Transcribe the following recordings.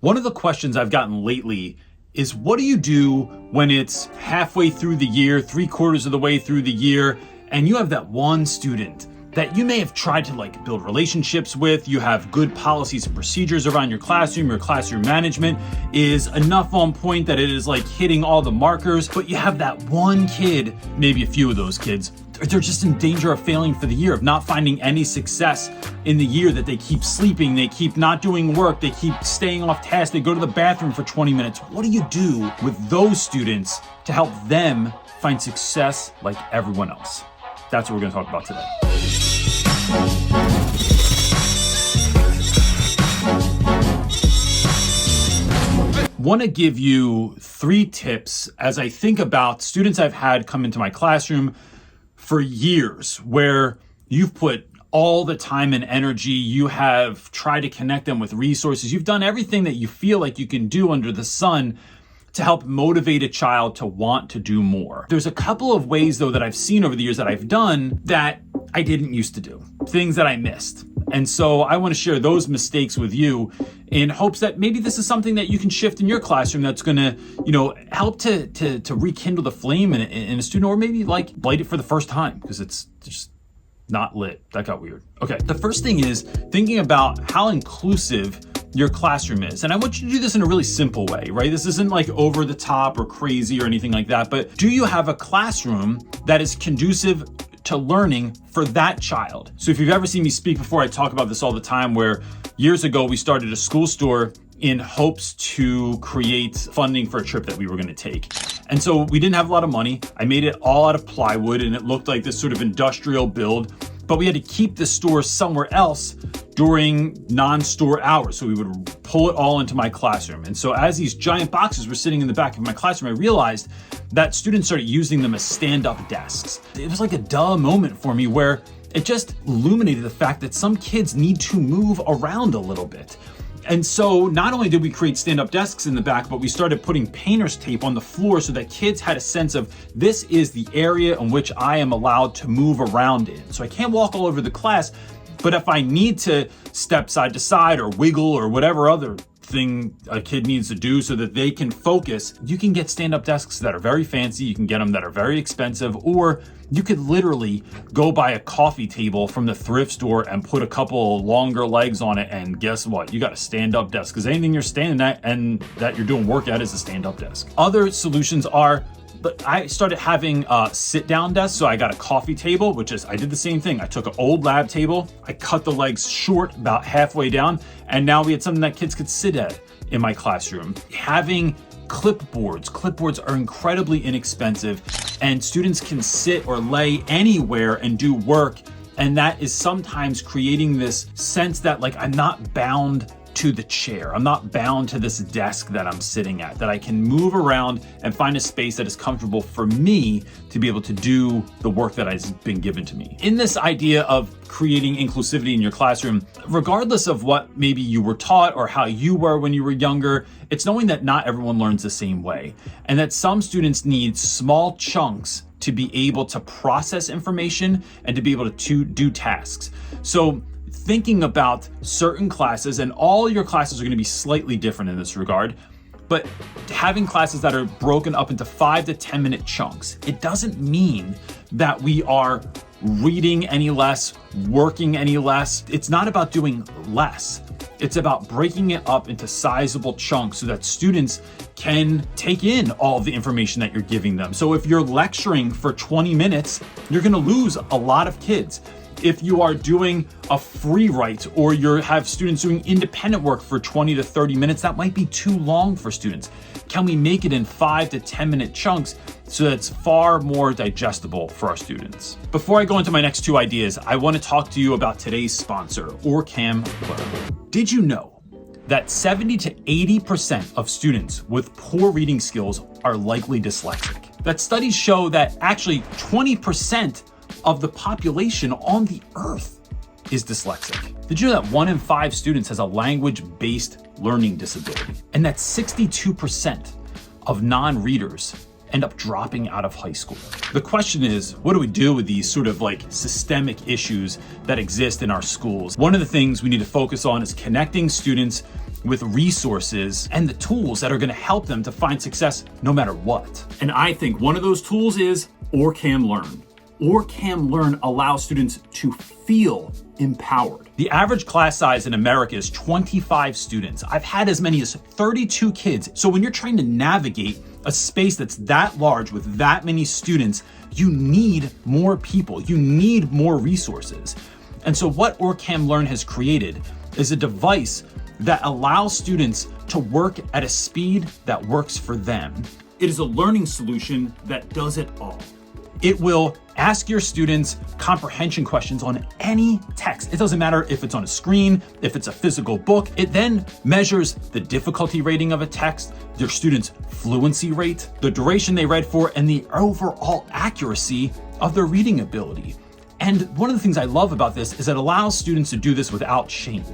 One of the questions I've gotten lately is, what do you do when it's halfway through the year, 3/4 of the way through the year, and you have that one student that you may have tried to build relationships with, you have good policies and procedures around your classroom management is enough on point that it is hitting all the markers, but you have that one kid, maybe a few of those kids, they're just in danger of failing for the year, of not finding any success in the year, that they keep sleeping, they keep not doing work, they keep staying off task, they go to the bathroom for 20 minutes. What do you do with those students to help them find success like everyone else? That's what we're going to talk about today. Want to give you 3 tips as I think about students I've had come into my classroom for years, where you've put all the time and energy, you have tried to connect them with resources, you've done everything that you feel like you can do under the sun to help motivate a child to want to do more. There's a couple of ways though that I've seen over the years that I've done that I didn't used to do, things that I missed. And so I want to share those mistakes with you in hopes that maybe this is something that you can shift in your classroom that's going to, help to rekindle the flame in a student, or maybe light it for the first time because it's just not lit. That got weird. Okay. The first thing is thinking about how inclusive your classroom is. And I want you to do this in a really simple way, right? This isn't over the top or crazy or anything like that, but do you have a classroom that is conducive to learning for that child? So if you've ever seen me speak before, I talk about this all the time, where years ago we started a school store in hopes to create funding for a trip that we were going to take. And so we didn't have a lot of money. I made it all out of plywood and it looked like this sort of industrial build, but we had to keep the store somewhere else during non-store hours. So we would pull it all into my classroom. And so as these giant boxes were sitting in the back of my classroom, I realized that students started using them as stand-up desks. It was like a duh moment for me, where it just illuminated the fact that some kids need to move around a little bit. And so not only did we create stand-up desks in the back, but we started putting painter's tape on the floor so that kids had a sense of, this is the area in which I am allowed to move around in. So I can't walk all over the class, but if I need to step side to side or wiggle or whatever other thing a kid needs to do so that they can focus, you can get stand-up desks that are very fancy, you can get them that are very expensive, or you could literally go buy a coffee table from the thrift store and put a couple longer legs on it, and guess what? You got a stand-up desk, because anything you're standing at and that you're doing work at is a stand-up desk. Other solutions are, but I started having sit-down desks. So I got a coffee table, I did the same thing. I took an old lab table, I cut the legs short about halfway down, and now we had something that kids could sit at in my classroom. Having clipboards are incredibly inexpensive, and students can sit or lay anywhere and do work. And that is sometimes creating this sense that I'm not bound to the chair. I'm not bound to this desk that I'm sitting at, that I can move around and find a space that is comfortable for me to be able to do the work that has been given to me. In this idea of creating inclusivity in your classroom, regardless of what maybe you were taught or how you were when you were younger, it's knowing that not everyone learns the same way, and that some students need small chunks to be able to process information and to be able to do tasks. So thinking about certain classes, and all your classes are going to be slightly different in this regard, but having classes that are broken up into 5 to 10 minute chunks, it doesn't mean that we are reading any less, working any less. It's not about doing less. It's about breaking it up into sizable chunks so that students can take in all of the information that you're giving them. So if you're lecturing for 20 minutes, you're going to lose a lot of kids. If you are doing a free write, or you have students doing independent work for 20 to 30 minutes, that might be too long for students. Can we make it in 5 to 10 minute chunks so that it's far more digestible for our students? Before I go into my next 2 ideas, I want to talk to you about today's sponsor, OrCam Learn. Did you know that 70 to 80% of students with poor reading skills are likely dyslexic? That studies show that actually 20% of the population on the earth is dyslexic. Did you know that 1 in 5 students has a language-based learning disability? And that 62% of non-readers end up dropping out of high school? The question is, what do we do with these sort of systemic issues that exist in our schools? One of the things we need to focus on is connecting students with resources and the tools that are going to help them to find success no matter what. And I think one of those tools is OrCam Learn. OrCam Learn allows students to feel empowered. The average class size in America is 25 students. I've had as many as 32 kids. So when you're trying to navigate a space that's that large with that many students, you need more people. You need more resources. And so what OrCam Learn has created is a device that allows students to work at a speed that works for them. It is a learning solution that does it all. It will ask your students comprehension questions on any text. It doesn't matter if it's on a screen, if it's a physical book. It then measures the difficulty rating of a text, their students' fluency rate, the duration they read for, and the overall accuracy of their reading ability. And one of the things I love about this is it allows students to do this without shame.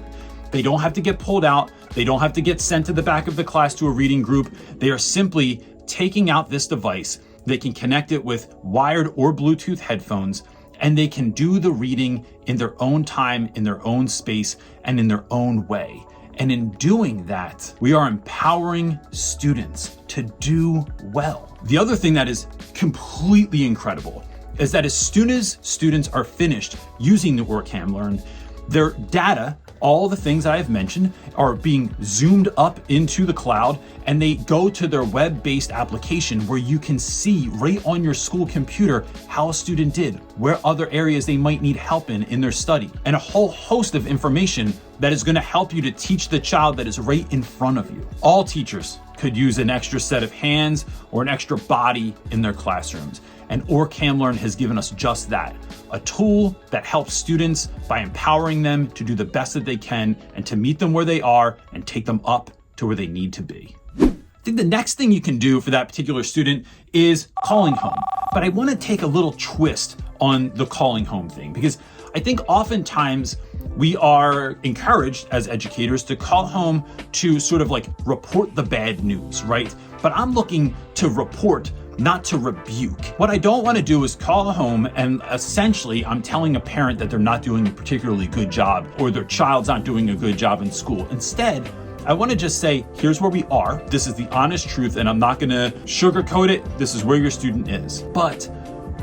They don't have to get pulled out. They don't have to get sent to the back of the class to a reading group. They are simply taking out this device. They can connect it with wired or Bluetooth headphones, and they can do the reading in their own time, in their own space, and in their own way. And in doing that, we are empowering students to do well. The other thing that is completely incredible is that as soon as students are finished using the OrCam Learn, their data, all the things I have mentioned, are being zoomed up into the cloud, and they go to their web-based application where you can see right on your school computer how a student did, where other areas they might need help in their study, and a whole host of information that is going to help you to teach the child that is right in front of you. All teachers could use an extra set of hands or an extra body in their classrooms. And OrCam Learn has given us just that, a tool that helps students by empowering them to do the best that they can and to meet them where they are and take them up to where they need to be. I think the next thing you can do for that particular student is calling home. But I want to take a little twist on the calling home thing, because I think oftentimes we are encouraged as educators to call home to sort of like report the bad news, right? But I'm looking to report, not to rebuke. What I don't want to do is call home and essentially I'm telling a parent that they're not doing a particularly good job or their child's not doing a good job in school. Instead, I want to just say, here's where we are. This is the honest truth, and I'm not going to sugarcoat it. This is where your student is. But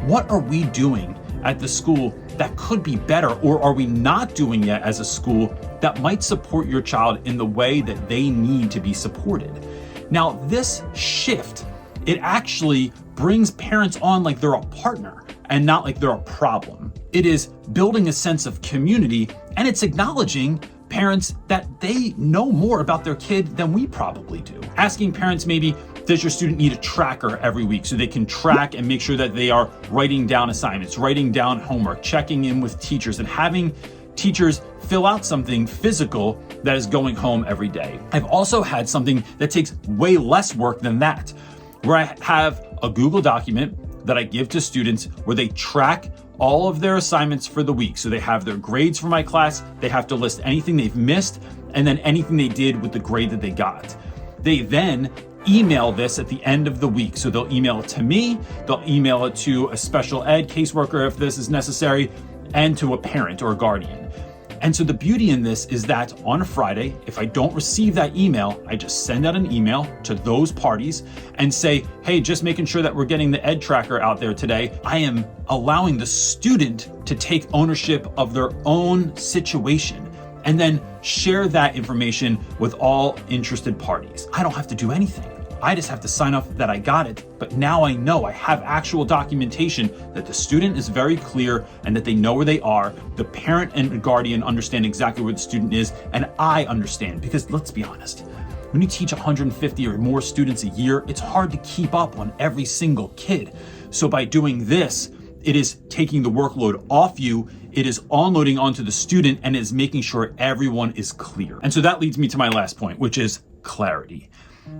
what are we doing at the school that could be better, or are we not doing yet as a school that might support your child in the way that they need to be supported? Now, this shift, it actually brings parents on like they're a partner and not like they're a problem. It is building a sense of community, and it's acknowledging parents that they know more about their kid than we probably do. Asking parents maybe, does your student need a tracker every week so they can track and make sure that they are writing down assignments, writing down homework, checking in with teachers, and having teachers fill out something physical that is going home every day. I've also had something that takes way less work than that, where I have a Google document that I give to students where they track all of their assignments for the week. So they have their grades for my class, they have to list anything they've missed, and then anything they did with the grade that they got. They then email this at the end of the week. So they'll email it to me, they'll email it to a special ed caseworker if this is necessary, and to a parent or a guardian. And so the beauty in this is that on a Friday, if I don't receive that email, I just send out an email to those parties and say, hey, just making sure that we're getting the ed tracker out there today. I am allowing the student to take ownership of their own situation and then share that information with all interested parties. I don't have to do anything. I just have to sign off that I got it, but now I know I have actual documentation that the student is very clear and that they know where they are. The parent and guardian understand exactly where the student is, and I understand, because let's be honest, when you teach 150 or more students a year, it's hard to keep up on every single kid. So by doing this, it is taking the workload off you, it is unloading onto the student, and it is making sure everyone is clear. And so that leads me to my last point, which is clarity.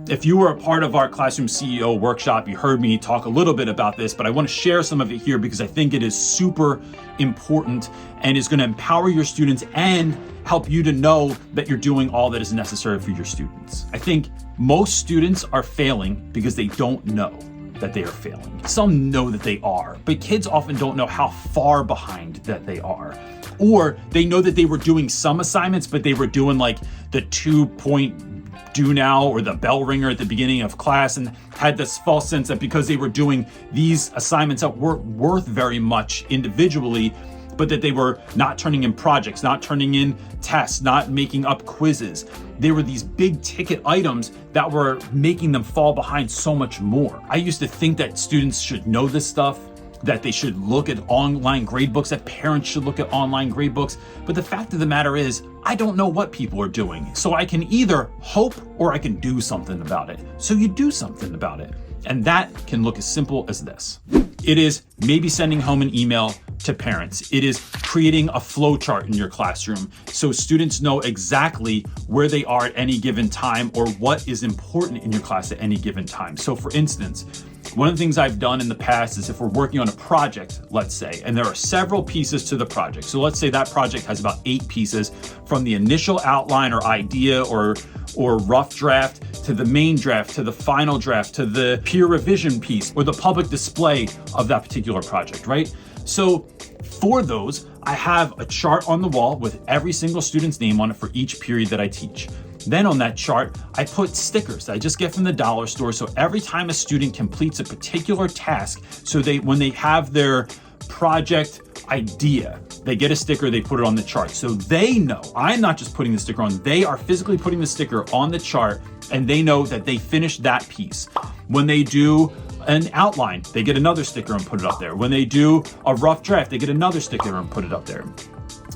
If you were a part of our Classroom CEO workshop, you heard me talk a little bit about this, but I want to share some of it here because I think it is super important and is going to empower your students and help you to know that you're doing all that is necessary for your students. I think most students are failing because they don't know that they are failing. Some know that they are, but kids often don't know how far behind that they are. Or they know that they were doing some assignments, but they were doing like the 2-point do now or the bell ringer at the beginning of class, and had this false sense that because they were doing these assignments that weren't worth very much individually, but that they were not turning in projects, not turning in tests, not making up quizzes. They were these big ticket items that were making them fall behind so much more. I used to think that students should know this stuff, that they should look at online grade books, that parents should look at online grade books. But the fact of the matter is, I don't know what people are doing. So I can either hope or I can do something about it. So you do something about it. And that can look as simple as this. It is maybe sending home an email to parents. It is creating a flow chart in your classroom so students know exactly where they are at any given time or what is important in your class at any given time. So for instance, one of the things I've done in the past is if we're working on a project, let's say, and there are several pieces to the project. So let's say that project has about 8 pieces, from the initial outline or idea or rough draft to the main draft, to the final draft, to the peer revision piece or the public display of that particular project, right? So for those, I have a chart on the wall with every single student's name on it for each period that I teach. Then on that chart, I put stickers that I just get from the dollar store. So every time a student completes a particular task, so when they have their project idea, they get a sticker, they put it on the chart. So they know, I'm not just putting the sticker on, they are physically putting the sticker on the chart and they know that they finished that piece. When they do an outline, they get another sticker and put it up there. When they do a rough draft, they get another sticker and put it up there.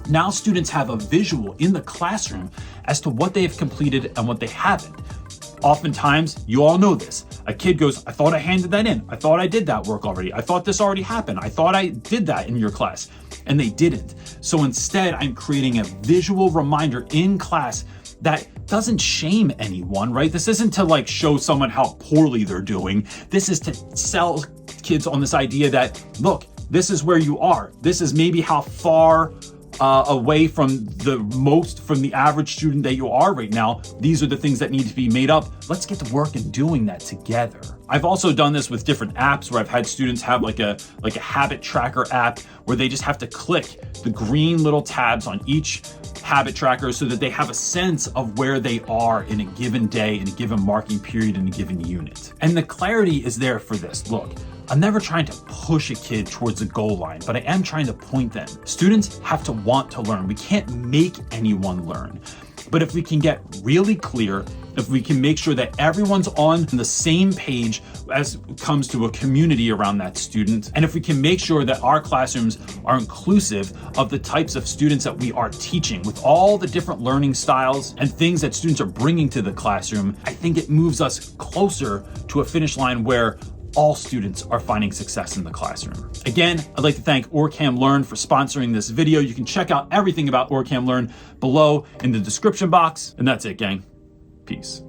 Now students have a visual in the classroom as to what they have completed and what they haven't. Oftentimes, you all know this. A kid goes, I thought I handed that in. I thought I did that work already. I thought this already happened. I thought I did that in your class. And they didn't. So instead, I'm creating a visual reminder in class that doesn't shame anyone, right? This isn't to like show someone how poorly they're doing. This is to sell kids on this idea that, look, this is where you are. This is maybe how far away from the average student that you are right now. These are the things that need to be made up. Let's get to work in doing that together. I've also done this with different apps where I've had students have like a habit tracker app where they just have to click the green little tabs on each habit tracker so that they have a sense of where they are in a given day, in a given marking period, in a given unit. And the clarity is there for this. Look, I'm never trying to push a kid towards the goal line, but I am trying to point them. Students have to want to learn. We can't make anyone learn. But if we can get really clear, if we can make sure that everyone's on the same page as it comes to a community around that student, and if we can make sure that our classrooms are inclusive of the types of students that we are teaching with all the different learning styles and things that students are bringing to the classroom, I think it moves us closer to a finish line where all students are finding success in the classroom. Again, I'd like to thank OrCam Learn for sponsoring this video. You can check out everything about OrCam Learn below in the description box. And that's it, gang. Peace.